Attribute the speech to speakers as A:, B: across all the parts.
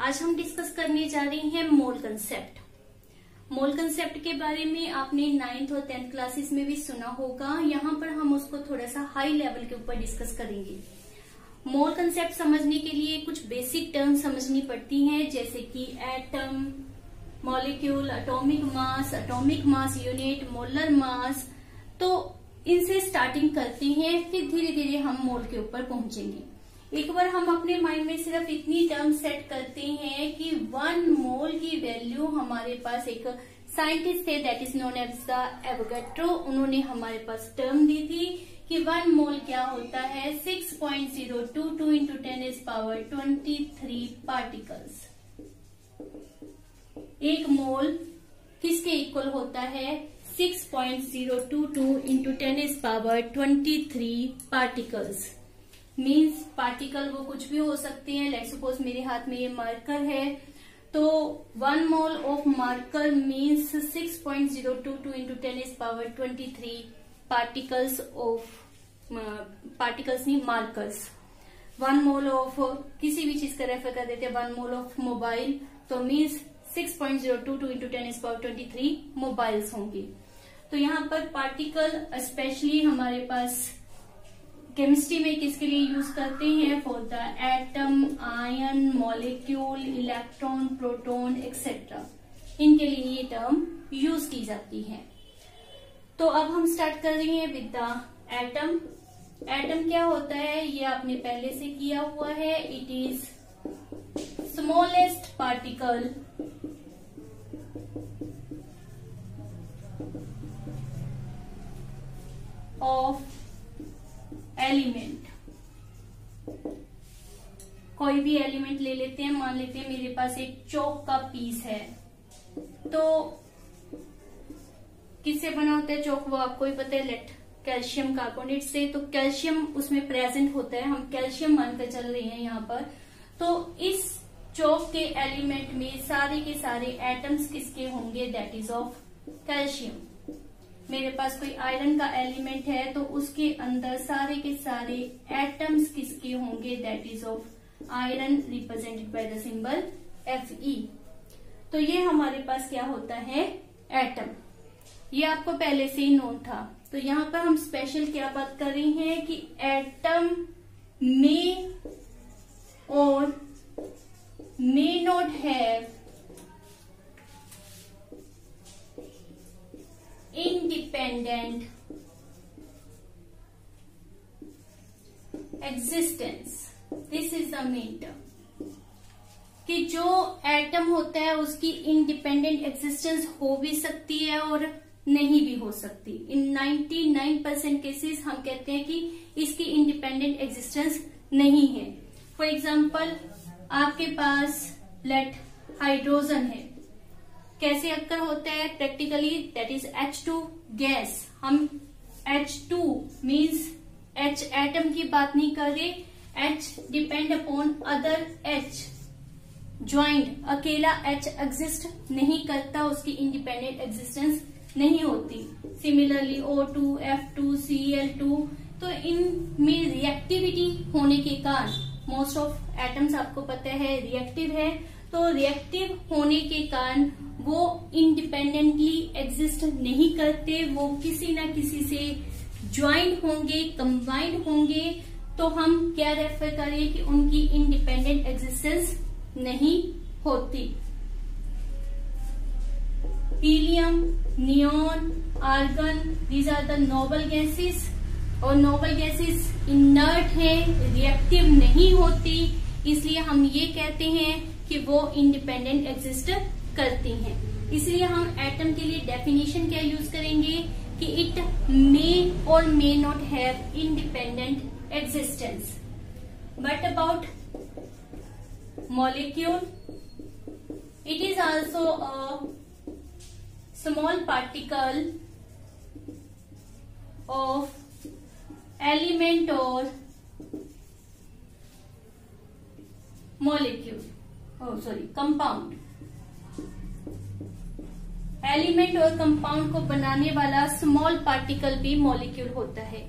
A: आज हम डिस्कस करने जा रहे हैं मोल कंसेप्ट। मोल कंसेप्ट के बारे में आपने 9th और 10th क्लासेस में भी सुना होगा। यहाँ पर हम उसको थोड़ा सा हाई लेवल के ऊपर डिस्कस करेंगे। मोल कंसेप्ट समझने के लिए कुछ बेसिक टर्म समझनी पड़ती हैं, जैसे कि atom, molecule, atomic mass unit, molar mass. तो इनसे स्टार्टिंग करते हैं, फिर धीरे धीरे हम मोल के ऊपर पहुंचेंगे। एक बार हम अपने माइंड में सिर्फ इतनी टर्म सेट करते हैं कि 1 मोल की वैल्यू, हमारे पास एक साइंटिस्ट थे that is known as the Avogadro, उन्होंने हमारे पास टर्म दी थी कि 1 मोल क्या होता है, 6.022 इंटू 10⁻23 पार्टिकल्स। एक मोल किसके इक्वल होता है, 6.022 इंटू 10⁻23 पार्टिकल्स। मीन्स पार्टिकल वो कुछ भी हो सकते हैं। लेट्स सपोज मेरे हाथ में ये मार्कर है, तो 1 mole of marker means 6.022 into 10⁻23 particles नहीं मार्कर्स। 1 मोल ऑफ किसी भी चीज का रेफर कर देते हैं, 1 मोल ऑफ मोबाइल, तो मीन्स 6.022 इंटू 10⁻23 मोबाइल्स होंगे। तो यहाँ पर पार्टिकल स्पेशली हमारे पास केमिस्ट्री में किसके लिए यूज करते हैं, for the atom, ion, molecule, electron, proton etcetera, इनके लिए ये टर्म यूज की जाती है। तो अब हम स्टार्ट कर रहे हैं विद द एटम। एटम क्या होता है, ये आपने पहले से किया हुआ है। It is smallest particle of element. कोई भी एलिमेंट ले लेते हैं, मान लेते हैं मेरे पास एक चौक का पीस है, तो किससे बना होता है चौक, वो आपको ही पता है, लेड कैल्शियम कार्बोनेट से। तो कैल्शियम उसमें प्रेजेंट होता है, हम कैल्शियम मानकर चल रहे हैं यहाँ पर। तो इस चौक के एलिमेंट में सारे के सारे एटम्स किसके होंगे, दैट इज ऑफ कैल्शियम। मेरे पास कोई आयरन का एलिमेंट है, तो उसके अंदर सारे के सारे एटम्स किसके होंगे, that is of iron, represented by the symbol Fe। तो ये हमारे पास क्या होता है, एटम। ये आपको पहले से ही नोन था। तो यहाँ पर हम स्पेशल क्या बात कर रहे हैं कि एटम में और may not have independent existence। This is the main term कि जो एटम होता है उसकी इंडिपेंडेंट एग्जिस्टेंस हो भी सकती है और नहीं भी हो सकती। इन 99% केसेस हम कहते हैं कि इसकी इंडिपेंडेंट एग्जिस्टेंस नहीं है। फॉर एग्जाम्पल आपके पास लेट हाइड्रोजन है, कैसे अक्कर होता है practically, that is H2 gas. हम H2 मीन्स H एटम की बात नहीं कर रहे, H depend upon other H, joint. अकेला H एग्जिस्ट नहीं करता, उसकी इंडिपेंडेंट एग्जिस्टेंस नहीं होती। सिमिलरली O2, F2, Cl2, तो इनमें रिएक्टिविटी होने के कारण, मोस्ट ऑफ एटम्स आपको पता है रिएक्टिव है, तो रिएक्टिव होने के कारण वो इंडिपेंडेंटली एग्जिस्ट नहीं करते, वो किसी ना किसी से ज्वाइंट होंगे, कंबाइंड होंगे। तो हम क्या रेफर करें कि उनकी इंडिपेंडेंट एग्जिस्टेंस नहीं होती। Helium, neon, argon, these are the noble gases. और नोबल गैसेस इनर्ट है, रिएक्टिव नहीं होती, इसलिए हम ये कहते हैं कि वो इंडिपेंडेंट एग्जिस्ट करती हैं। इसलिए हम एटम के लिए डेफिनेशन क्या यूज करेंगे कि इट मे और may not have independent existence. But about molecule, it is also a small particle of element और मॉलिक्यूल, कंपाउंड। एलिमेंट और कंपाउंड को बनाने वाला स्मॉल पार्टिकल भी मॉलिक्यूल होता है।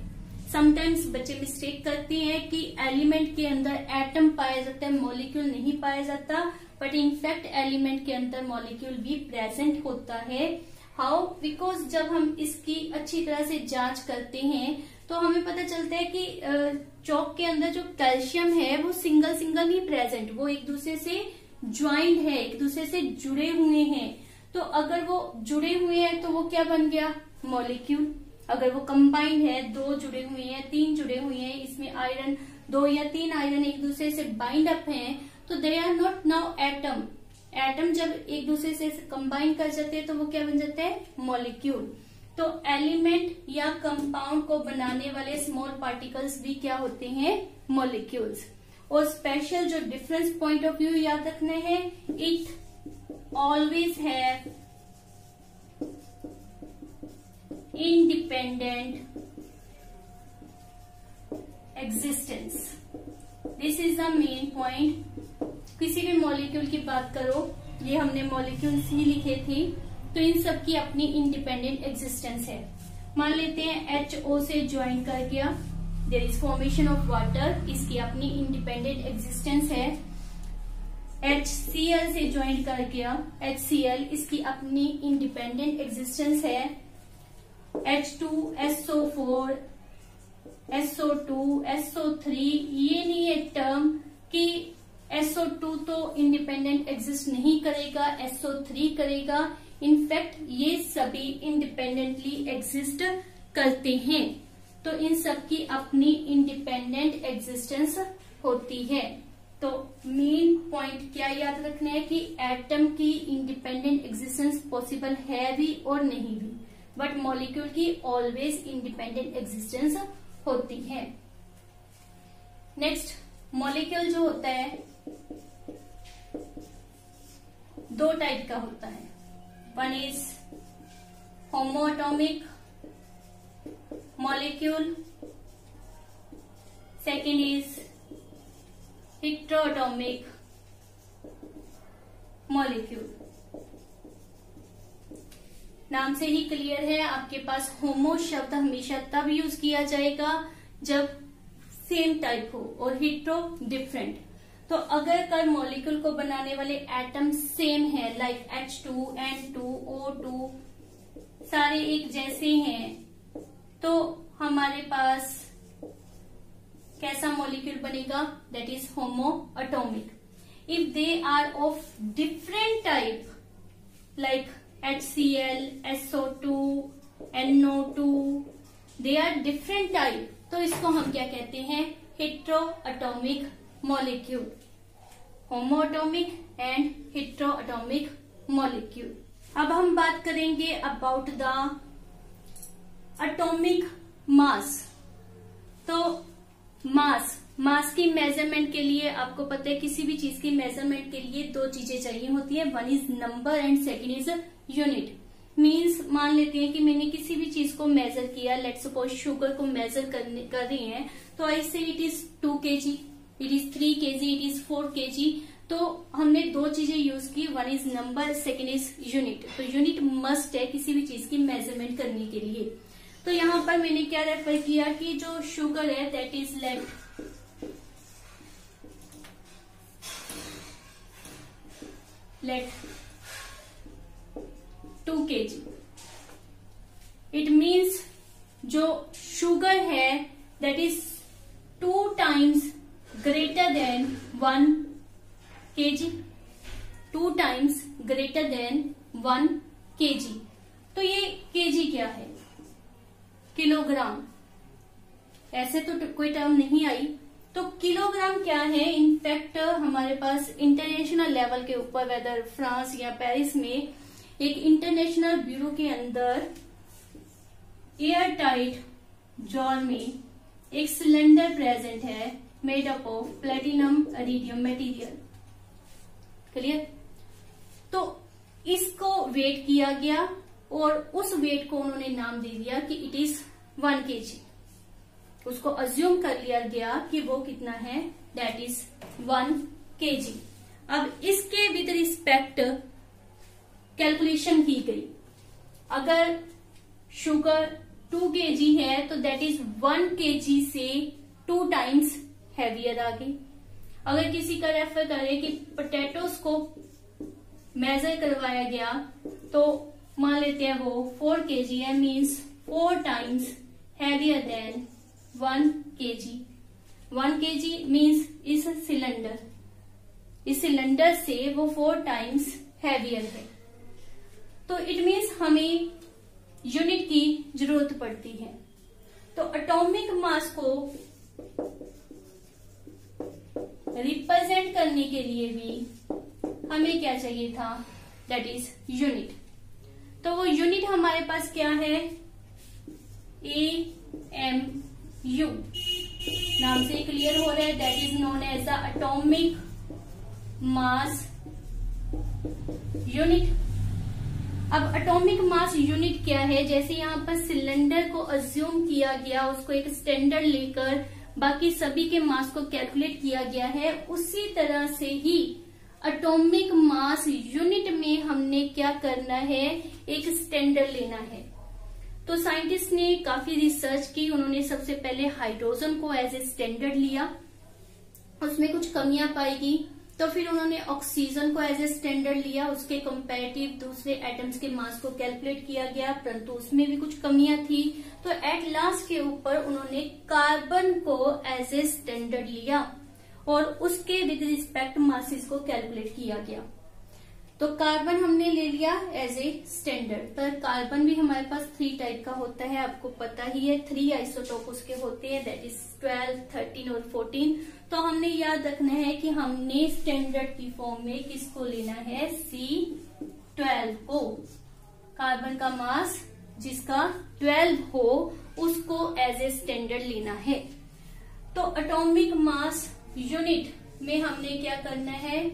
A: समटाइम्स बच्चे मिस्टेक करते हैं कि एलिमेंट के अंदर एटम पाया जाता है, मॉलिक्यूल नहीं पाया जाता, बट इनफैक्ट एलिमेंट के अंदर मॉलिक्यूल भी प्रेजेंट होता है। हाउ? बिकॉज जब हम इसकी अच्छी तरह से जांच करते हैं तो हमें पता चलता है कि चौक के अंदर जो कैल्शियम है वो सिंगल सिंगल नहीं प्रेजेंट, वो एक दूसरे से ज्वाइंट है, एक दूसरे से जुड़े हुए हैं। तो अगर वो जुड़े हुए हैं तो वो क्या बन गया? मॉलिक्यूल। अगर वो कंबाइंड है, 2 जुड़े हुए हैं, 3 जुड़े हुए हैं, इसमें आयरन 2 या 3 आयरन एक दूसरे से बाइंड अप हैं, तो they are not now atom. Atom जब एक दूसरे से कंबाइन कर जाते हैं तो वो क्या बन जाता है? मॉलिक्यूल। तो एलिमेंट या कंपाउंड को बनाने वाले स्मॉल पार्टिकल्स भी क्या होते हैं? मॉलिक्यूल्स। और स्पेशल जो डिफरेंस पॉइंट ऑफ व्यू याद रखने हैं, it always have independent existence. This is the main point. किसी भी मॉलिक्यूल की बात करो, ये हमने मॉलिक्यूल्स ही लिखे थे, तो इन सब की अपनी इंडिपेंडेंट एग्जिस्टेंस है। मान लेते हैं HO से ज्वाइन कर गया, there is formation of water, इसकी अपनी इंडिपेंडेंट एग्जिस्टेंस है। HCl से ज्वाइन कर गया, HCl, इसकी अपनी इंडिपेंडेंट एग्जिस्टेंस है। H2, SO4, SO2, SO3, ये नहीं है टर्म कि SO2 तो इंडिपेंडेंट एग्जिस्ट नहीं करेगा, SO3 करेगा। इनफैक्ट ये सभी इंडिपेंडेंटली एग्जिस्ट करते हैं, तो इन सब की अपनी इंडिपेंडेंट एग्जिस्टेंस होती है। तो मेन पॉइंट क्या याद रखना है कि एटम की इंडिपेंडेंट एग्जिस्टेंस पॉसिबल है भी और नहीं भी, बट मॉलिक्यूल की ऑलवेज इंडिपेंडेंट एग्जिस्टेंस होती है। नेक्स्ट, मॉलिक्यूल जो होता है 2 टाइप का होता है। One is homoatomic molecule, second is heteroatomic molecule. नाम से ही क्लियर है, आपके पास होमो शब्द हमेशा तब यूज किया जाएगा जब सेम टाइप हो और हेटेरो डिफरेंट। तो अगर कल मॉलिक्यूल को बनाने वाले एटम सेम है, लाइक H2, N2, O2, सारे एक जैसे हैं, तो हमारे पास कैसा मॉलिक्यूल बनेगा? That is homoatomic. If they are of different type, like HCl, SO2, NO2, they are different type, तो इसको हम क्या कहते हैं? Heteroatomic molecule. Homoatomic and heteroatomic molecule. अब हम बात करेंगे अबाउट द एटॉमिक मास। तो मास की मेजरमेंट के लिए आपको पता है किसी भी चीज की मेजरमेंट के लिए 2 चीजें चाहिए होती है, one is number and second is unit. Means मान लेते हैं कि मैंने किसी भी चीज को मेजर किया, लेट्स सपोज शुगर को मेजर कर रही हैं, तो आई से it is 2 kg, it is 3 kg, it is 4 kg। तो हमने 2 चीजें यूज की, one is number, second is unit. तो यूनिट मस्ट है किसी भी चीज की मेजरमेंट करने के लिए। तो यहाँ पर मैंने क्या रेफर किया कि जो शुगर है that is let 2 kg। It means जो शुगर है that is 2 times greater than 1 kg, 2 times greater than 1 kg। तो ये kg क्या है? किलोग्राम। ऐसे तो कोई टर्म नहीं आई, तो किलोग्राम क्या है? इनफैक्ट हमारे पास इंटरनेशनल लेवल के ऊपर, वेदर फ्रांस या पेरिस में, एक इंटरनेशनल ब्यूरो के अंदर एयर टाइट जार में एक सिलेंडर प्रेजेंट है made up of platinum iridium material. Clear? तो इसको वेट किया गया और उस वेट को उन्होंने नाम दे दिया कि इट इज 1 kg। उसको अज्यूम कर लिया गया कि वो कितना है, दैट इज 1 kg। अब इसके विद रिस्पेक्ट कैलकुलेशन की गई। अगर शुगर 2 kg है तो दैट इज 1 kg से 2 टाइम्स हैवियर आ गई। अगर किसी का रेफर करें कि पोटैटोज को मेजर करवाया गया तो मान लेते हैं वो 4 kg है, means 4 times heavier than 1 kg। 1 kg means इस सिलेंडर से वो 4 टाइम्स हैवियर है। तो इट मीन्स हमें यूनिट की जरूरत पड़ती है। तो एटॉमिक मास को रिप्रेजेंट करने के लिए भी हमें क्या चाहिए था, दैट इज यूनिट। तो वो यूनिट हमारे पास क्या है, AMU नाम से क्लियर हो रहा है, that is known as the atomic mass unit. अब एटॉमिक मास यूनिट क्या है, जैसे यहाँ पर सिलेंडर को अज्यूम किया गया, उसको एक स्टैंडर्ड लेकर बाकी सभी के मास को कैलकुलेट किया गया है, उसी तरह से ही एटॉमिक मास यूनिट में हमने क्या करना है, एक स्टैंडर्ड लेना है। तो साइंटिस्ट ने काफी रिसर्च की, उन्होंने सबसे पहले हाइड्रोजन को एज ए स्टैंडर्ड लिया, उसमें कुछ कमियां पाएगी, तो फिर उन्होंने ऑक्सीजन को एज ए स्टैंडर्ड लिया, उसके कंपैरेटिव दूसरे एटम्स के मास को कैलकुलेट किया गया, परंतु उसमें भी कुछ कमियां थी। तो एट लास्ट के ऊपर उन्होंने कार्बन को एज ए स्टैंडर्ड लिया और उसके विद रिस्पेक्ट मासेस को कैलकुलेट किया गया। तो कार्बन हमने ले लिया एज ए स्टैंडर्ड, पर कार्बन भी हमारे पास 3 टाइप का होता है, आपको पता ही है। 3 आइसोटोप उसके होते हैं, दैट इज 12, 13 और 14। तो हमने याद रखना है कि हमने स्टैंडर्ड की फॉर्म में किसको लेना है, C12 को। कार्बन का मास जिसका 12 हो उसको एज ए स्टैंडर्ड लेना है। तो एटॉमिक मास यूनिट में हमने क्या करना है,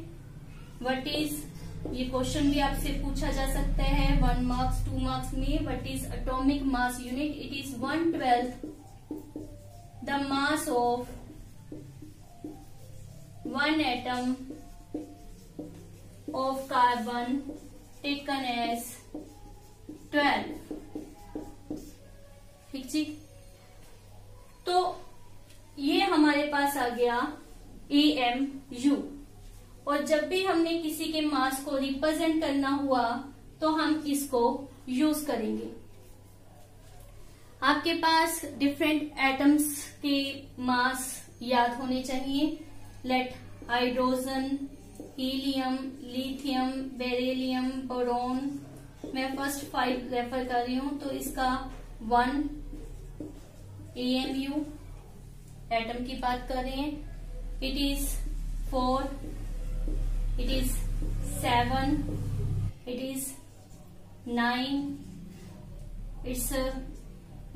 A: व्हाट इज, ये क्वेश्चन भी आपसे पूछा जा सकता है 1 मार्क्स 2 मार्क्स में, what is atomic mass unit, it is 1/12 the mass of 1 atom of carbon taken as 12। ठीक जी, तो ये हमारे पास आ गया AMU। और जब भी हमने किसी के मास को रिप्रेजेंट करना हुआ तो हम इसको यूज करेंगे। आपके पास डिफरेंट एटम्स के मास याद होने चाहिए, let hydrogen, helium, lithium, beryllium, boron. मैं फर्स्ट 5 रेफर कर रही हूं, तो इसका 1 AMU एटम की बात कर रहे हैं, it is 4, it is 7, it is 9, it's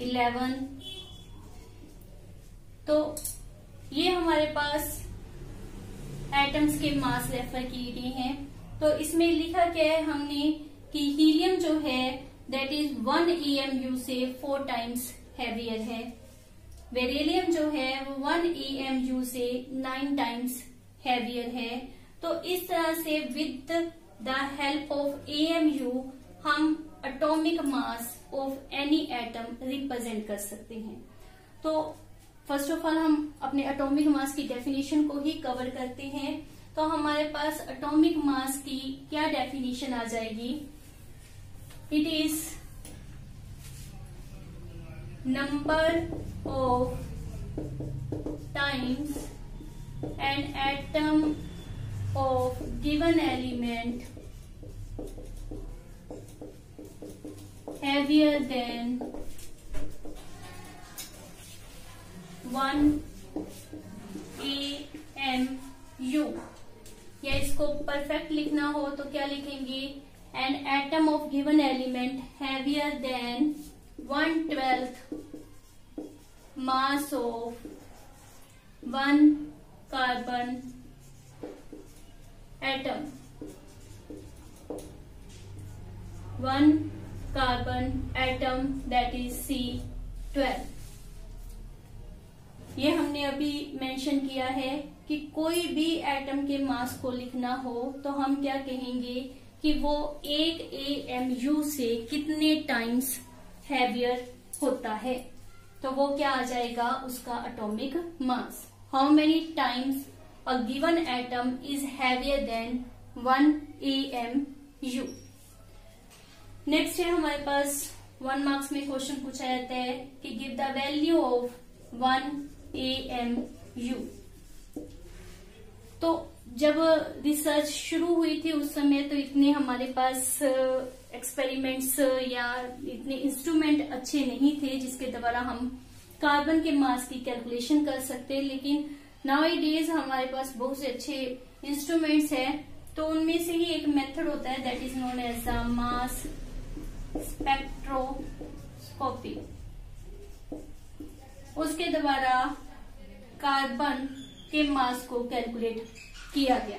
A: 11। तो ये हमारे पास एटम्स के मास रेफर किए गए हैं। तो इसमें लिखा क्या है हमने कि हीलियम जो है दैट इज 1 AMU से 4 टाइम्स हैवियर है, बेरिलियम जो है वो 1 AMU से 9 टाइम्स हैवियर है। तो इस तरह से with the help of AMU हम atomic mass of any atom represent कर सकते हैं। तो फर्स्ट ऑफ ऑल हम अपने एटॉमिक मास की डेफिनेशन को ही कवर करते हैं। तो हमारे पास एटॉमिक मास की क्या डेफिनेशन आ जाएगी, it is number of times an atom of given element heavier than 1 AMU। या इसको परफेक्ट लिखना हो तो क्या लिखेंगे, an atom of given element heavier than 1/12 mass of 1 carbon atom, 1 carbon atom that is C12। ये हमने अभी मेंशन किया है कि कोई भी एटम के मास को लिखना हो तो हम क्या कहेंगे कि वो 1 AMU से कितने टाइम्स हैवियर होता है। तो वो क्या आ जाएगा, उसका atomic mass. How many times a given atom is heavier than 1 AMU। Next है हमारे पास 1 मार्क्स में क्वेश्चन पूछा जाता है कि give the value of 1 AMU। तो जब रिसर्च शुरू हुई थी उस समय तो इतने हमारे पास एक्सपेरिमेंट्स या इतने इंस्ट्रूमेंट अच्छे नहीं थे जिसके द्वारा हम कार्बन के मास की कैलकुलेशन कर सकते, लेकिन नाउअडेज हमारे पास बहुत से अच्छे इंस्ट्रूमेंट्स हैं। तो उनमें से ही एक मेथड होता है that is known as the mass spectroscopy. उसके द्वारा कार्बन के मास को कैलकुलेट किया गया।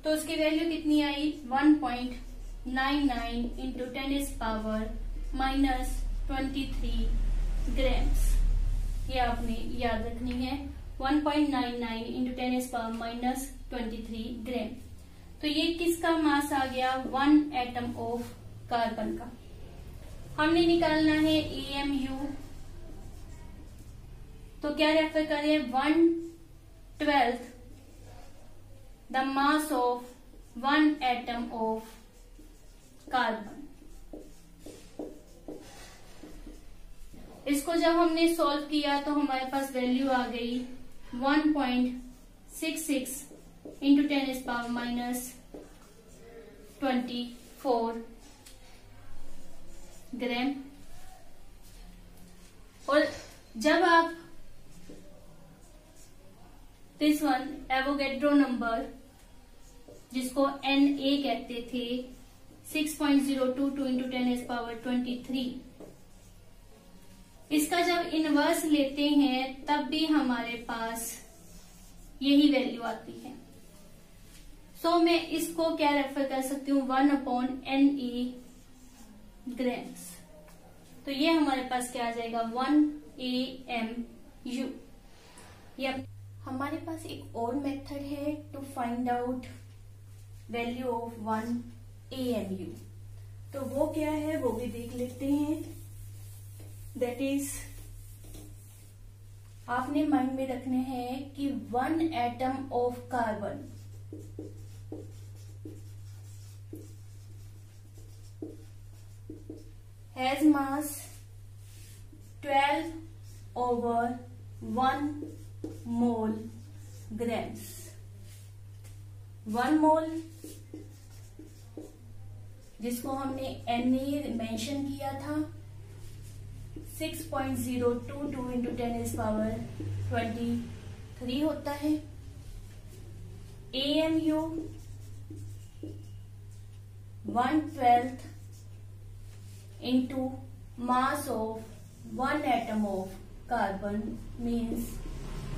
A: तो उसकी वैल्यू कितनी आई, 1.99 इंटू 10⁻⁻23 ग्राम्स। ये आपने याद रखनी है, 1.99 इंटू 10⁻⁻23 ग्राम। तो ये किसका मास आ गया, 1 एटम ऑफ कार्बन का। हमने निकालना है AMU। तो क्या रेफर करें, 1/12 the mass of 1 atom of carbon. इसको जब हमने सॉल्व किया तो हमारे पास वैल्यू आ गई 1.66 इंटू 10⁻⁻24 ग्राम। और जब आप दिस वन एवोगैड्रो नंबर जिसको Na कहते थे 6.022 इंटू 10⁻23, इसका जब इनवर्स लेते हैं तब भी हमारे पास यही वैल्यू आती है। सो मैं इसको क्या रेफर कर सकती हूँ, 1/Na ग्राम्स। तो ये हमारे पास क्या आ जाएगा, 1 AMU। यप, हमारे पास एक और मेथड है to find out value of 1 AMU। तो वो क्या है वो भी देख लेते हैं। दैट इज, आपने माइंड में रखने हैं कि 1 atom of carbon has mass 12/1 mole grams. 1 मोल जिसको हमने Na मेंशन किया था 6.022 इंटू 10⁻23 होता है। AMU 1/12 into mass of 1 atom of carbon means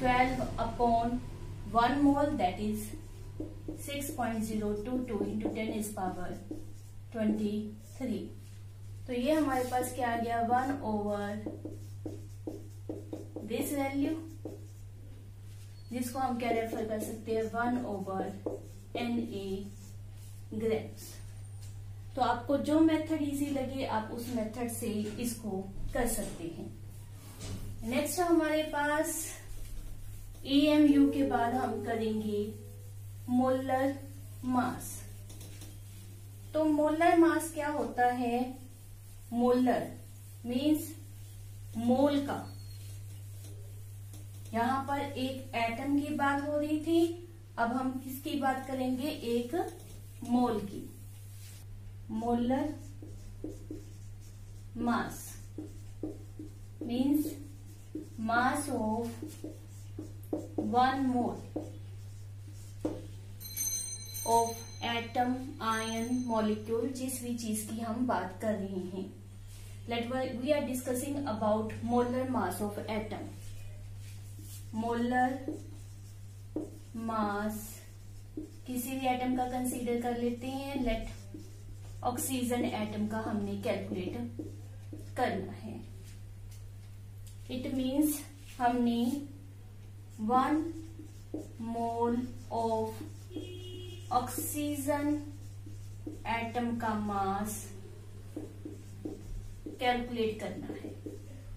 A: 12/1 mole, that is 6.022 into 10⁻23। तो ये हमारे पास क्या आ गया, 1/दिस वैल्यू जिसको हम क्या रेफर कर सकते हैं, 1/Na ग्राम्स। तो आपको जो मेथड इजी लगे आप उस मेथड से इसको कर सकते हैं। नेक्स्ट हमारे पास AMU के बाद हम करेंगे मोलर मास। तो मोलर मास क्या होता है, मोलर मीन्स मोल का। यहां पर एक एटम की बात हो रही थी, अब हम किसकी बात करेंगे, एक मोल की। Molar mass means mass of 1 mole of atom, ion, molecule, जिस भी चीज की हम बात कर रहे हैं। We are discussing about molar mass of atom. Molar mass किसी भी एटम का कंसीडर कर लेते हैं। लेट ऑक्सीजन एटम का हमने कैलकुलेट करना है। इट मीन्स हमने 1 मोल ऑफ ऑक्सीजन एटम का मास कैलकुलेट करना है।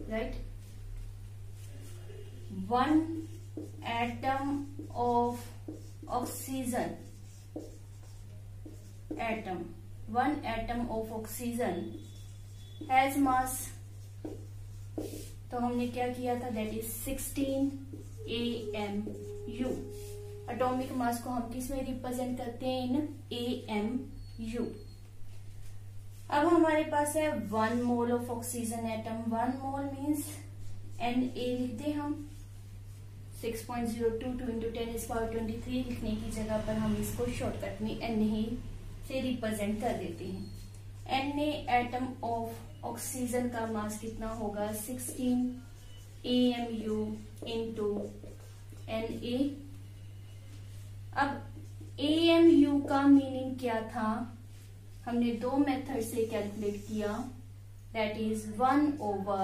A: Right, 1 atom of oxygen, one atom of oxygen has mass, तो हमने क्या किया था, that is 16 AMU। Atomic mass को हम किस में रिप्रेजेंट करते हैं, इन AMU। अब हमारे पास है 1 mole of oxygen atom. 1 mole means Na लिखते हम 6.022 × 10⁻23 लिखने की जगह पर हम इसको शॉर्टकट में Na से रिप्रेजेंट कर देते हैं। Na एटम ऑफ ऑक्सीजन का मास कितना होगा, 16 AMU into Na। अब AMU का मीनिंग क्या था, हमने 2 मेथड से कैलकुलेट किया, that is 1/Na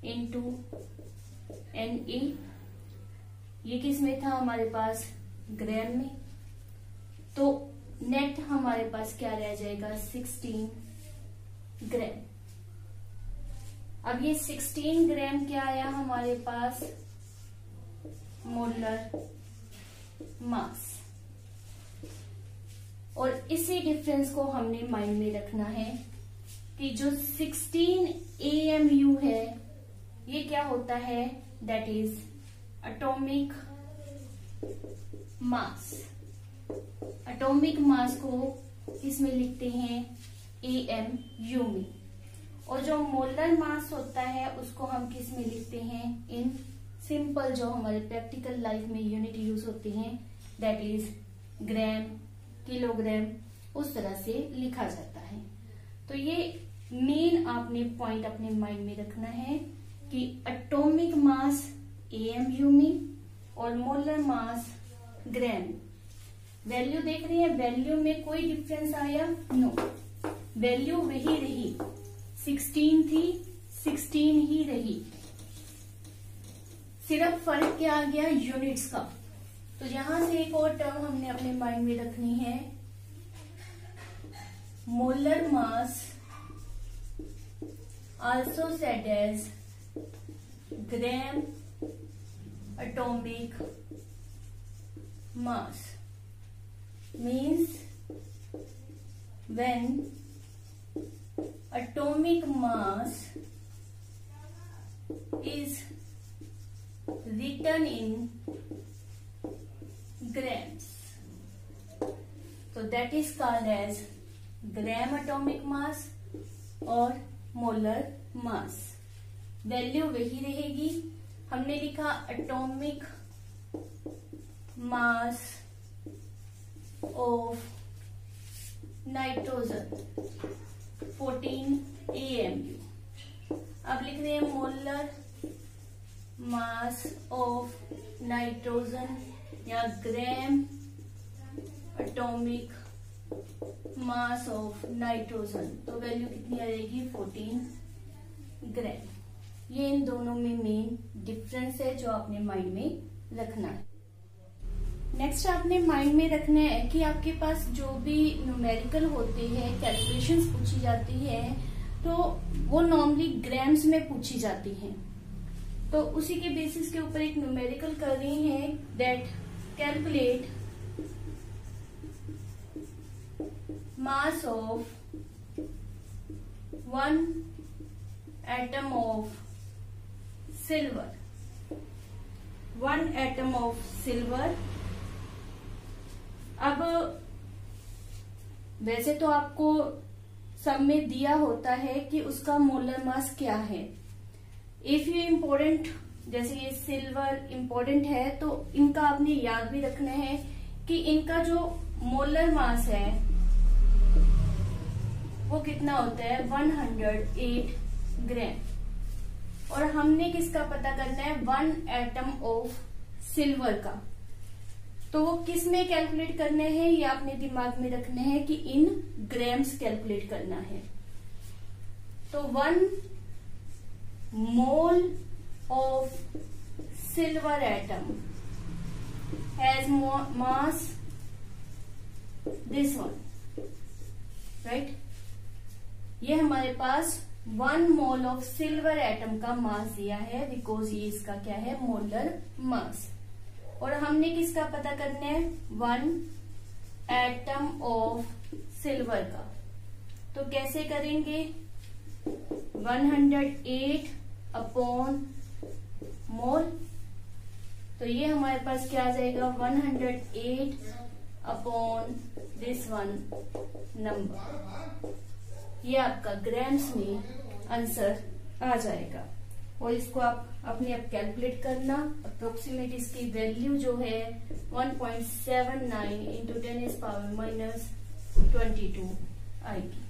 A: into Na। ये किस में था हमारे पास, ग्राम में, तो नेट हमारे पास क्या रह जाएगा, 16 ग्राम। अब ये 16 ग्राम क्या आया हमारे पास, मोलर मास। और इसी डिफरेंस को हमने माइंड में रखना है कि जो 16 AMU है ये क्या होता है, that is atomic mass. Atomic mass को इसमें लिखते हैं AMU में, और जो मोलर मास होता है उसको हम किस में लिखते हैं, इन सिंपल जो हमारे प्रैक्टिकल लाइफ में यूनिट यूज होती हैं, दैट इज ग्राम, किलोग्राम, उस तरह से लिखा जाता है। तो ये मेन आपने पॉइंट अपने माइंड में रखना है कि एटॉमिक मास AMU में और मोलर मास ग्राम। वैल्यू देख रहे हैं, वैल्यू में कोई डिफरेंस आया, नो, वैल्यू वही रही, 16 थी 16 ही रही, सिर्फ फर्क क्या आ गया, यूनिट्स का। तो यहां से एक और टर्म हमने अपने माइंड में रखनी है, molar mass also said as gram atomic mass, means when atomic mass is written in grams, so that is called as gram atomic mass और मोलर मास। वैल्यू वही रहेगी, हमने लिखा atomic mass of nitrogen 14 AMU। अब लिख रहे हैं molar mass of nitrogen या gram atomic mass of nitrogen, तो वैल्यू कितनी आ जाएगी, 14 ग्राम। ये इन दोनों में मेन डिफरेंस है जो आपने माइंड में रखना है। नेक्स्ट आपने माइंड में रखना है कि आपके पास जो भी न्यूमेरिकल होते हैं, कैलकुलेशंस पूछी जाती है, तो वो नॉर्मली ग्राम्स में पूछी जाती हैं। तो उसी के बेसिस के ऊपर एक न्यूमेरिकल कर रही हैं, that calculate mass of 1 atom of silver, 1 atom of silver। अब वैसे तो आपको सब में दिया होता है कि उसका मोलर मास क्या है। इफ ये इम्पोर्टेंट, जैसे ये सिल्वर इम्पोर्टेंट है, तो इनका आपने याद भी रखना है कि इनका जो मोलर मास है वो कितना होता है, 108 ग्राम। और हमने किसका पता करना है, 1 एटम ऑफ सिल्वर का। तो वो किस में कैलकुलेट करना है, ये आपने दिमाग में रखना है कि इन ग्राम्स कैलकुलेट करना है। तो 1 mole of silver atom has mass this one, right. ये हमारे पास 1 मोल ऑफ सिल्वर एटम का मास दिया है, बिकॉज ये इसका क्या है, मोलर मास। और हमने किसका पता करना है, 1 एटम ऑफ सिल्वर का। तो कैसे करेंगे, 108 अपॉन मोल, तो ये हमारे पास क्या आ जाएगा, 108 अपॉन दिस वन नंबर, ये आपका ग्राम्स में आंसर आ जाएगा। और इसको आप अपने आप कैलकुलेट करना, अप्रोक्सीमेट इसकी वैल्यू जो है 1.79 इंटू 10⁻⁻22 आएगी।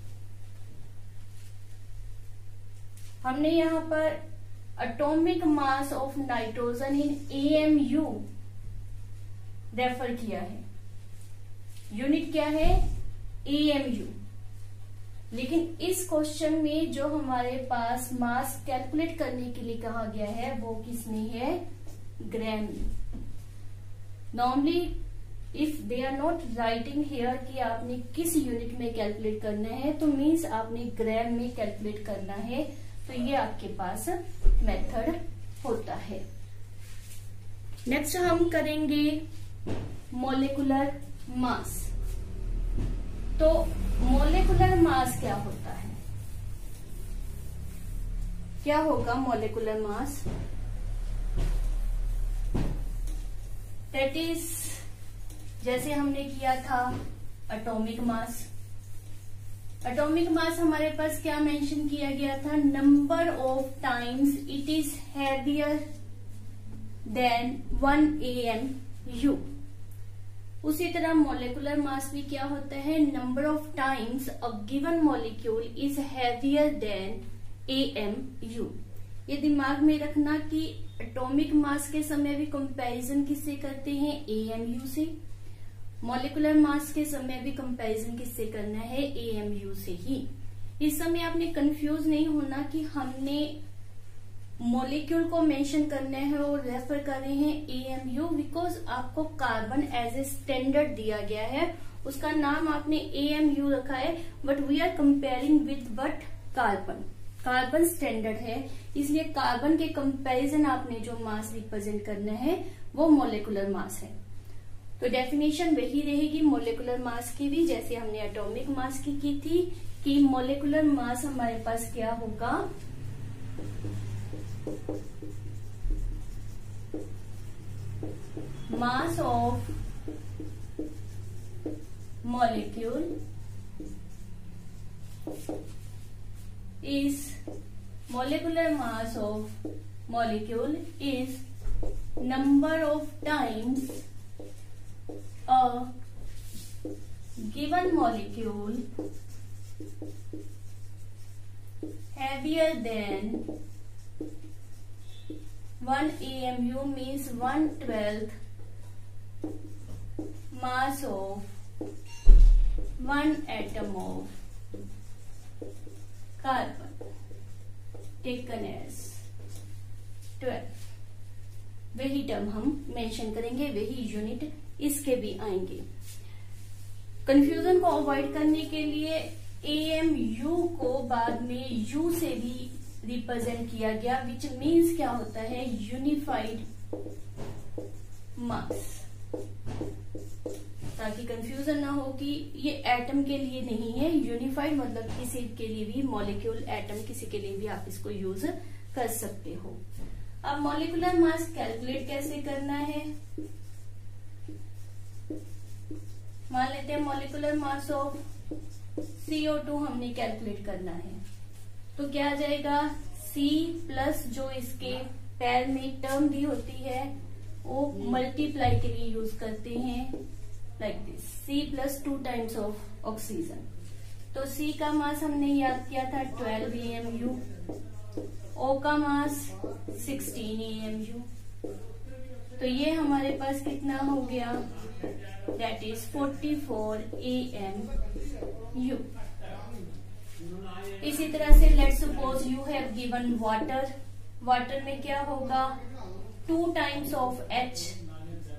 A: हमने यहाँ पर atomic mass of nitrogen in AMU refer किया है, यूनिट क्या है, AMU। लेकिन इस क्वेश्चन में जो हमारे पास मास कैलकुलेट करने के लिए कहा गया है वो किसमें है, ग्राम में। Normally if they are not writing here कि आपने किस यूनिट में कैलकुलेट करना है, तो मीन्स आपने ग्राम में कैलकुलेट करना है, तो ये आपके पास मेथड होता है। नेक्स्ट हम करेंगे मॉलिक्यूलर मास। तो मॉलिक्यूलर मास क्या होता है, क्या होगा मॉलिक्यूलर मास, दैट इज जैसे हमने किया था एटॉमिक मास। एटॉमिक मास हमारे पास क्या मेंशन किया गया था, number of times it is heavier than 1 AMU। उसी तरह मॉलिक्यूलर मास भी क्या होता है, number of times a given molecule is heavier than AMU। ये दिमाग में रखना कि एटॉमिक मास के समय भी कंपैरिजन किससे करते हैं, AMU से। मॉलिक्यूलर मास के समय भी कंपैरिजन किससे करना है, AMU से ही। इस समय आपने कंफ्यूज नहीं होना कि हमने मॉलिक्यूल को मेंशन करना है और रेफर कर रहे हैं AMU, बिकॉज आपको कार्बन एज ए स्टैंडर्ड दिया गया है, उसका नाम आपने AMU रखा है, but we are comparing with but carbon. Carbon standard है, इसलिए कार्बन के कंपैरिजन आपने जो मास रिप्रेजेंट करना है वो मॉलिक्यूलर मास है। तो डेफिनेशन वही रहेगी मॉलिक्यूलर मास की भी, जैसे हमने एटॉमिक मास की थी, कि मॉलिक्यूलर मास हमारे पास क्या होगा, mass of molecule is molecular mass of molecule is number of times a given molecule heavier than 1 AMU means 1/12 mass of 1 atom of carbon taken as 12। वही टर्म हम mention करेंगे, वही यूनिट इसके भी आएंगे। कंफ्यूजन को अवॉइड करने के लिए AMU को बाद में U से भी रिप्रेजेंट किया गया, विच मीन्स क्या होता है, यूनिफाइड मास, ताकि कंफ्यूजन ना हो कि ये एटम के लिए नहीं है। यूनिफाइड मतलब किसी के लिए भी, मॉलिक्यूल एटम किसी के लिए भी आप इसको यूज कर सकते हो। अब मॉलिक्यूलर मास कैलकुलेट कैसे करना है, मान लेते हैं मॉलिक्यूलर मास ऑफ CO2 हमने कैलकुलेट करना है, तो क्या आ जाएगा, C प्लस जो इसके पैर में टर्म दी होती है वो मल्टीप्लाई के लिए यूज करते हैं, like this, C plus 2 times of oxygen. तो C का मास हमने याद किया था 12 AMU, O का मास 16 AMU, तो ये हमारे पास कितना हो गया, दैट इज 44 AMU। इसी तरह से let's suppose you have given water, water में क्या होगा, 2 times of H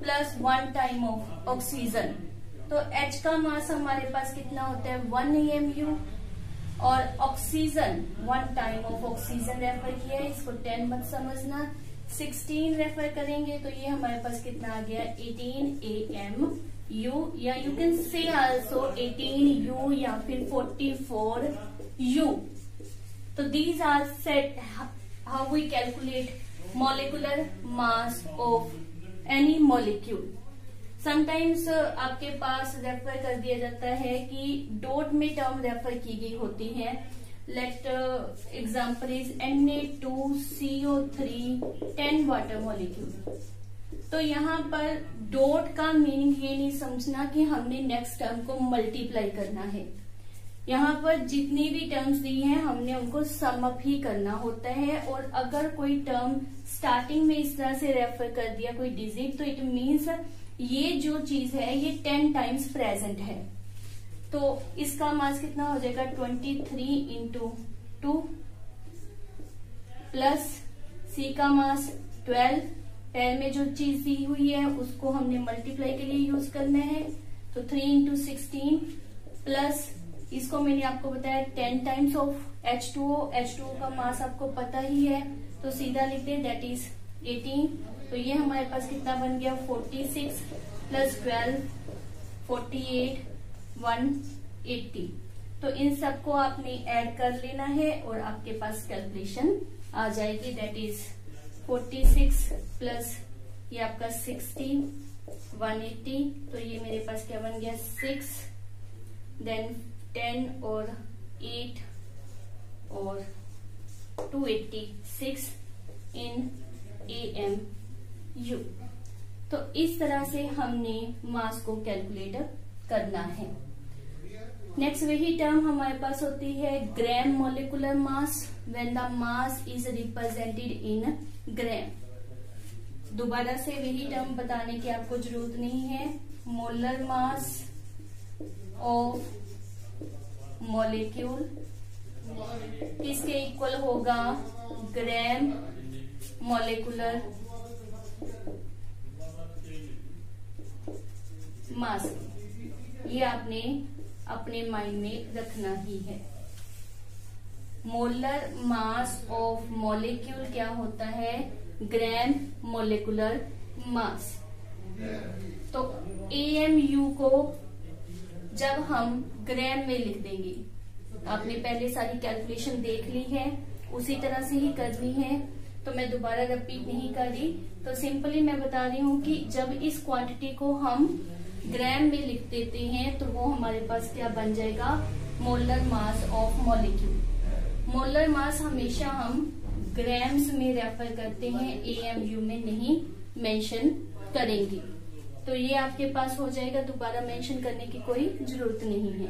A: plus 1 time of oxygen. तो H का मास हमारे पास कितना होता है, 1 AMU, और oxygen 1 time of oxygen refer किया है, इसको 10 मत समझना। 16 रेफर करेंगे तो ये हमारे पास कितना आ गया 18 AMU, या you can say also 18U या फिर 44U। तो these are set how we calculate molecular mass of any molecule. Sometimes आपके पास रेफर कर दिया जाता है कि डॉट में टर्म रेफर की गई होती है। Let example is Na2CO3 10 water molecule. तो यहाँ पर डॉट का मीनिंग ये नहीं समझना कि हमने नेक्स्ट टर्म को मल्टीप्लाई करना है। यहाँ पर जितनी भी टर्म्स दी हैं हमने उनको सम अप ही करना होता है। और अगर कोई टर्म स्टार्टिंग में इस तरह से रेफर कर दिया कोई डिजिट, तो इट मीन्स ये जो चीज है ये 10 टाइम्स प्रेजेंट है। तो इसका मास कितना हो जाएगा 23 इंटू 2 प्लस सी का मास 12। पहले में जो चीज दी हुई है उसको हमने मल्टीप्लाई के लिए यूज करना है, तो 3 इंटू 16 प्लस इसको मैंने आपको बताया 10 टाइम्स ऑफ H2O। H2O का मास आपको पता ही है, तो सीधा लिखते हैं दैट इज 18। तो ये हमारे पास कितना बन गया 46 प्लस 12 48 180। तो इन सबको आपने ऐड कर लेना है और आपके पास कैलकुलेशन आ जाएगी। दैट इज 46 प्लस ये आपका 60 180। तो ये मेरे पास क्या बन गया 6 देन 10 और 8 और 286 इन AMU। तो इस तरह से हमने मास को कैलकुलेट करना है। नेक्स्ट वही टर्म हमारे पास होती है gram molecular mass, when the mass is represented in gram. दोबारा से वही टर्म बताने की आपको जरूरत नहीं है। मोलर मास ऑफ मॉलिक्यूल किसके इक्वल होगा ग्राम मॉलिक्यूलर मास। ये आपने अपने माइंड में रखना ही है। मोलर मास ऑफ मॉलिक्यूल क्या होता है ग्राम मॉलिक्यूलर मास। तो AMU को जब हम ग्राम में लिख देंगे, आपने पहले सारी कैलकुलेशन देख ली है, उसी तरह से ही करनी है, तो मैं दोबारा रिपीट नहीं कर रही। तो सिंपली मैं बता रही हूँ कि जब इस क्वांटिटी को हम ग्राम में लिख देते हैं तो वो हमारे पास क्या बन जाएगा molar mass of molecule. Molar mass हमेशा हम ग्राम्स में रेफर करते हैं, AMU में नहीं मेंशन करेंगे। तो ये आपके पास हो जाएगा, दोबारा मेंशन करने की कोई जरूरत नहीं है।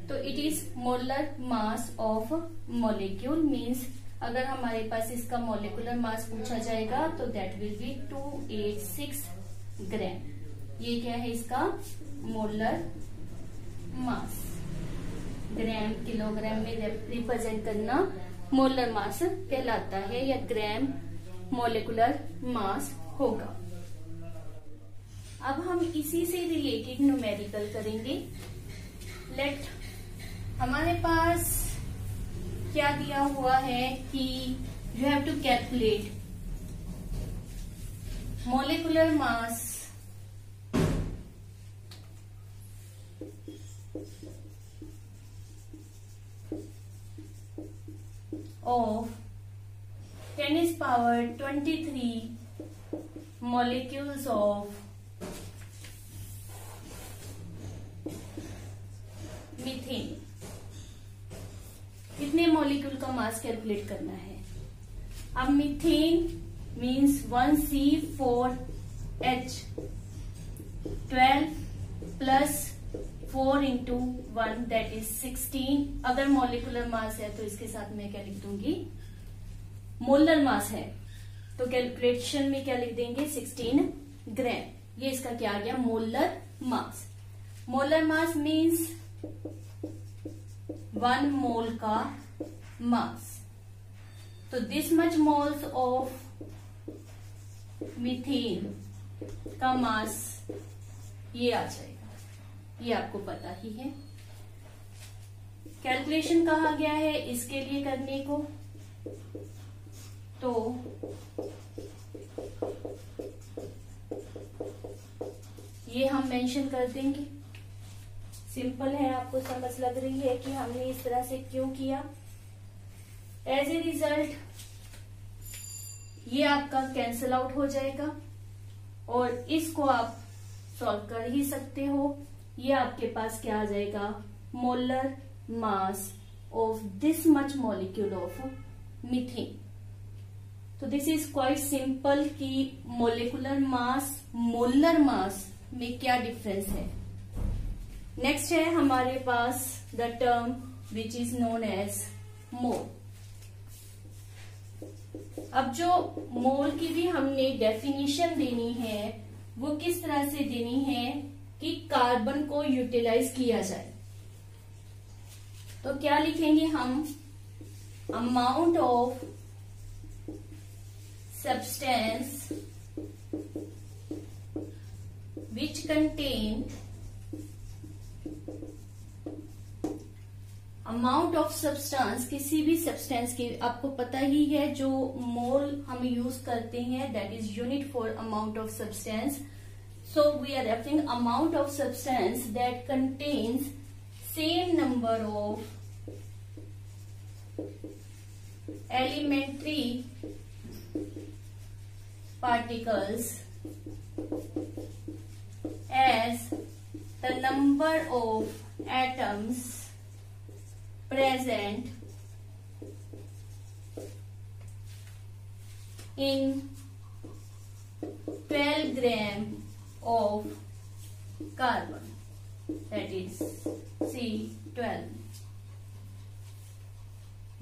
A: तो it is molar mass of molecule means अगर हमारे पास इसका मॉलिक्यूलर मास पूछा जाएगा तो दैट विल बी 286 ग्राम। ये क्या है इसका मोलर मास। ग्राम किलोग्राम में रिप्रेजेंट करना मोलर मास कहलाता है, या ग्राम मॉलिक्यूलर मास होगा। अब हम इसी से रिलेटेड न्यूमेरिकल करेंगे। लेट हमारे पास क्या दिया हुआ है कि you have to calculate molecular mass of 10⁻23 molecules of methane. कितने मॉलिक्यूल का मास कैलकुलेट करना है। अब methane means 1C4H12 plus 4 into 1 that is 16। अगर मॉलिकुलर मास है तो इसके साथ मैं क्या लिख दूंगी मोलर मास है, तो कैलकुलेशन में क्या लिख देंगे 16 ग्राम। ये इसका क्या आ गया molar mass. Molar mass means 1 मोल का मास। तो this much moles of methane का मास ये आ जाएगा, ये आपको पता ही है। कैलकुलेशन कहा गया है इसके लिए करने को, तो ये हम मेंशन कर देंगे। सिंपल है, आपको समझ लग रही है कि हमने इस तरह से क्यों किया। एज ए रिजल्ट ये आपका कैंसल आउट हो जाएगा और इसको आप सॉल्व कर ही सकते हो। ये आपके पास क्या आ जाएगा, molar mass of this much molecule of methane. तो दिस इज क्वाइट सिंपल कि मोलिकुलर मास मोलर मास में क्या डिफरेंस है। नेक्स्ट है हमारे पास the term which is known as mole. अब जो मोल की भी हमने डेफिनेशन देनी है वो किस तरह से देनी है कि कार्बन को यूटिलाइज किया जाए। तो क्या लिखेंगे हम, amount of substance which contain amount of substance, किसी भी सब्सटेंस की, आपको पता ही है जो मोल हम यूज करते हैं that is unit for amount of substance. So we are referring amount of substance that contains same number of elementary particles as the number of atoms present in 12 gram of carbon, that is C12।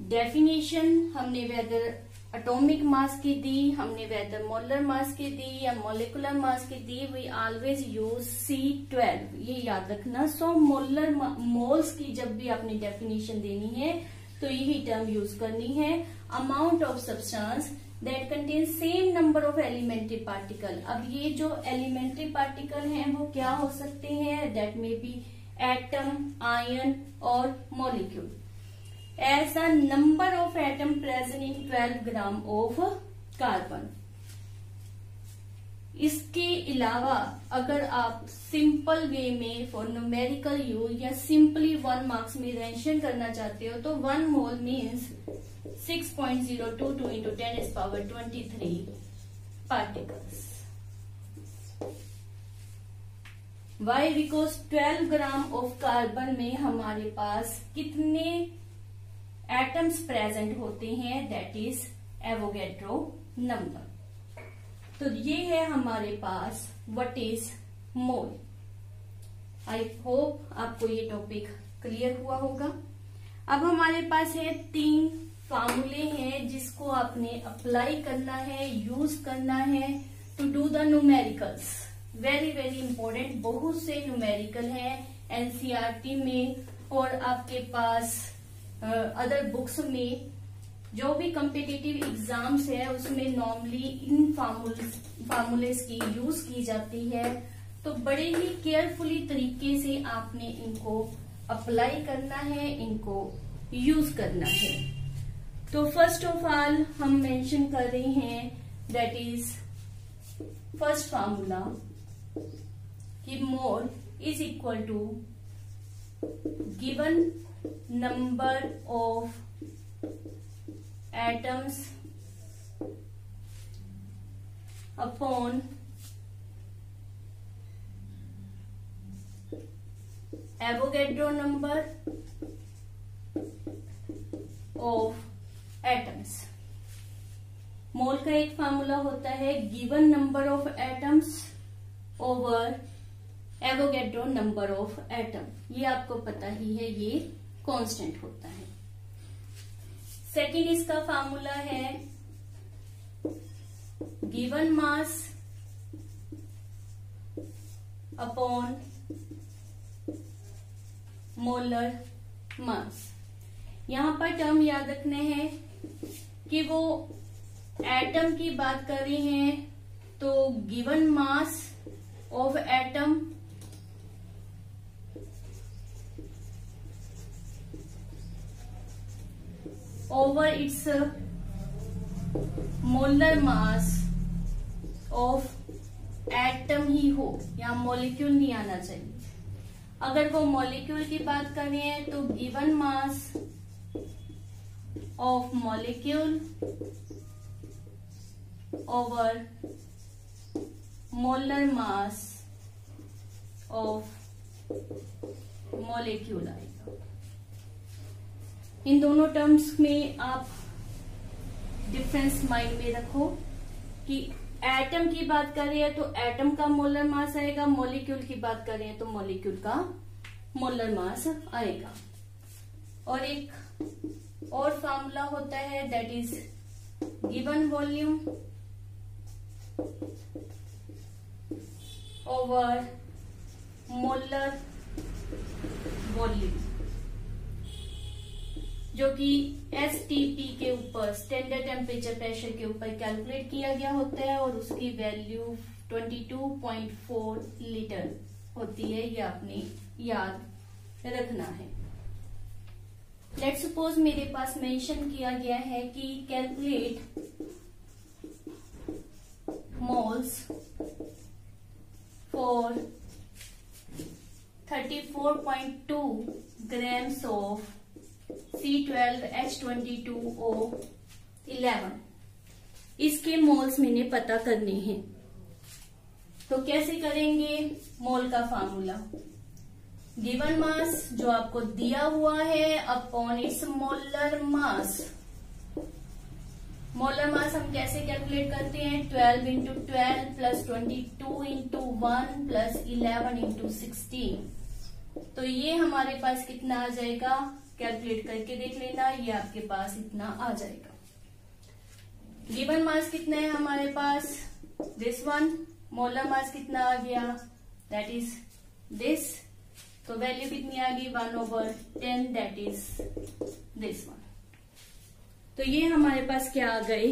A: Definition हमने weather atomic mass की दी, हमने weather molar mass की दी या molecular mass की दी, we always use C12, ये याद रखना। So molar moles की जब भी आपने डेफिनेशन देनी है तो यही टर्म यूज करनी है, amount of substance that contain same number of elementary particle. अब ये जो एलिमेंट्री पार्टिकल हैं वो क्या हो सकते हैं, that may be atom, ion और molecule. As the number of atom present in 12 gram of carbon। इसके अलावा अगर आप सिंपल वे में फॉर न्यूमेरिकल यूज या सिंपली 1 मार्क्स में मेंशन करना चाहते हो तो 1 mole means 6.022 into 10⁻23 particles. Why, because 12 gram of carbon में हमारे पास कितने एटम्स प्रेजेंट होते हैं, दैट इज एवोगैड्रो नंबर। तो ये है हमारे पास what is mole. I hope आपको ये टॉपिक क्लियर हुआ होगा। अब हमारे पास है 3 फार्मूले हैं जिसको आपने अप्लाई करना है, यूज करना है to do the numericals. Very very important, बहुत से न्यूमेरिकल है एनसीईआरटी में और आपके पास अदर बुक्स में, जो भी कॉम्पिटिटिव एग्जाम्स है उसमें नॉर्मली इन फार्मूलेस की यूज की जाती है। तो बड़े ही केयरफुली तरीके से आपने इनको अप्लाई करना है, इनको यूज करना है। तो फर्स्ट ऑफ ऑल हम मेंशन कर रहे हैं दैट इज फर्स्ट फार्मूला कि mole is equal to given number of atoms upon Avogadro number of atoms। Mole का एक फार्मूला होता है given number of atoms over Avogadro number of atom. ये आपको पता ही है, ये कांस्टेंट होता है। सेकेंड इसका फार्मूला है given mass upon molar mass. यहां पर टर्म याद रखने हैं कि वो एटम की बात कर रहे हैं तो given mass of atom over its molar mass of atom ही हो, यहाँ मॉलिक्यूल नहीं आना चाहिए। अगर वो मॉलिक्यूल की बात कर रहे हैं तो given mass of molecule over molar mass of molecule आएगा। इन दोनों टर्म्स में आप डिफरेंस माइंड में रखो कि एटम की बात कर रहे हैं तो एटम का मोलर मास आएगा, मॉलिक्यूल की बात कर रहे हैं तो मॉलिक्यूल का मोलर मास आएगा। और एक और फार्मूला होता है that is given volume over molar volume, जो कि STP के ऊपर, स्टैंडर्ड टेम्परेचर प्रेशर के ऊपर कैलकुलेट किया गया होता है और उसकी वैल्यू 22.4 लीटर होती है। ये आपने याद रखना है। लेट्स सपोज मेरे पास मेंशन किया गया है कि calculate moles for 34.2 grams of C12H22O11। इसके मोल्स मैंने पता करने हैं। तो कैसे करेंगे? मोल का फार्मूला गिवन मास जो आपको दिया हुआ है upon its molar mass. Molar मास हम कैसे कैलकुलेट करते हैं? 12 into 12 plus 22 into 1 plus 11 into 16। तो ये हमारे पास कितना आ जाएगा? कैलकुलेट करके देख लेना, ये आपके पास इतना आ जाएगा। गिवन मास कितना है हमारे पास? This one. मोलर मास कितना आ गया? That is this. तो वैल्यू कितनी आ गई? 1/10, दैट इज दिस वन। तो ये हमारे पास क्या आ गए?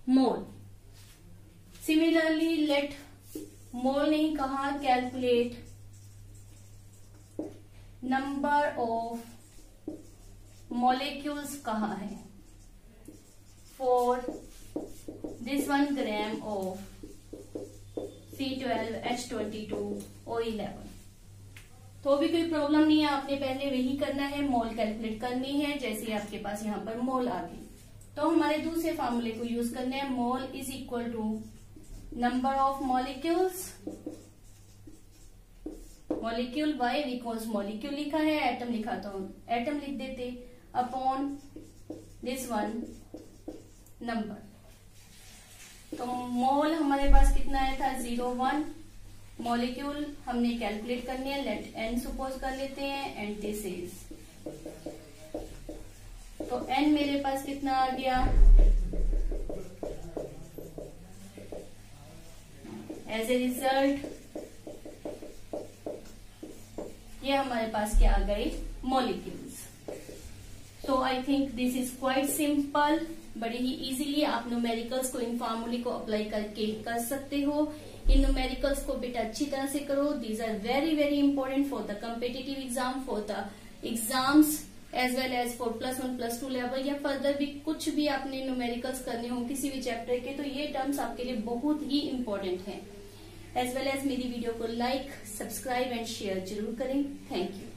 A: मोल। सिमिलरली लेट, मोल नहीं कहा, कैलकुलेट नंबर ऑफ मॉलिक्यूल्स कहा है for this 1 gram of C12H22O11। तो भी कोई प्रॉब्लम नहीं है, आपने पहले वही करना है, मोल कैलकुलेट करनी है। जैसे आपके पास यहाँ पर मोल आ गई तो हमारे दूसरे फार्मूले को यूज करना है। Mole is equal to number of molecules, molecule by, because molecule लिखा है, एटम लिखा तो एटम लिख देते, अपॉन दिस वन नंबर। तो मोल हमारे पास कितना आया था? 0.1। मॉलिक्यूल हमने कैलकुलेट करनी है, लेट n सपोज कर लेते हैं, एंड दिस इज, तो n मेरे पास कितना आ गया? एज ए रिजल्ट ये हमारे पास क्या आ गए? मॉलिक्यूल्स। तो I think this is quite simple. बड़े ही इजीली आप न्यूमेरिकल्स को, इन फार्मूले को अप्लाई करके कर सकते हो। इन न्यूमेरिकल्स को बेटा अच्छी तरह से करो। These are very very important for the competitive exam, for the exams as well as for +1 +2 level, या फर्दर भी कुछ भी आपने न्यूमेरिकल्स करने हो किसी भी चैप्टर के, तो ये टर्म्स आपके लिए बहुत ही इंपॉर्टेंट हैं। एज वेल एज मेरी वीडियो को लाइक, सब्सक्राइब एंड शेयर जरूर करें। Thank you.